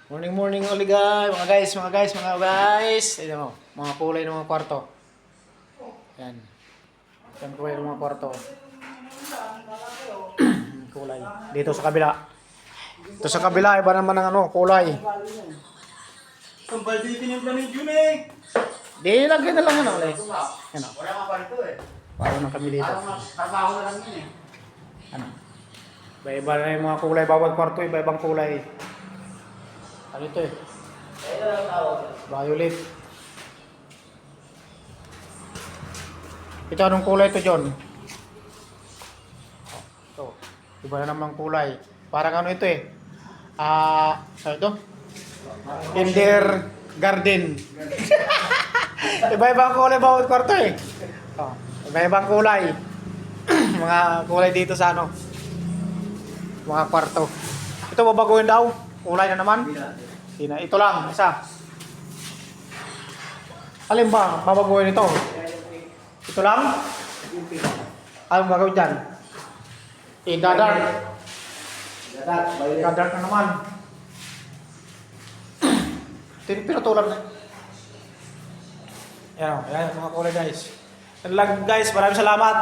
Morning, morning ulit guys, mga guys. Ayan mo, mga kulay ng mga kwarto. Yan. Yan kulay ng mga kwarto. Kulay. Dito sa kabila. Dito sa kabila, iba naman ang kulay. Kambal dito yung planin yun eh. Di, lagyan na lang ulit. Yan o. Wala nga pa rito eh. Paano na kami dito. Trabaho na lang yun eh. Ano? Iba-iba na yung mga kulay. Bawat kwarto, iba-ibang kulay. Ano ito eh? Violet. Ito anong kulay ito, John? Ito. Iba na naman kulay. Parang ano ito eh? Ano ito? Kinder Garden. Iba-ibang kulay bawat kwarto eh. Oh, iba-ibang kulay. Mga kulay dito sa ano? Mga kwarto. Ito babaguhin daw. Kulay na naman. Ito lang, isa. Alin ba? Babaguhin ito. Ito lang? Anong gagawin dyan? Dadark. Dadark na naman. Pinutulan na. Yan o, yan mga kulay guys. Yan lang guys, maraming salamat.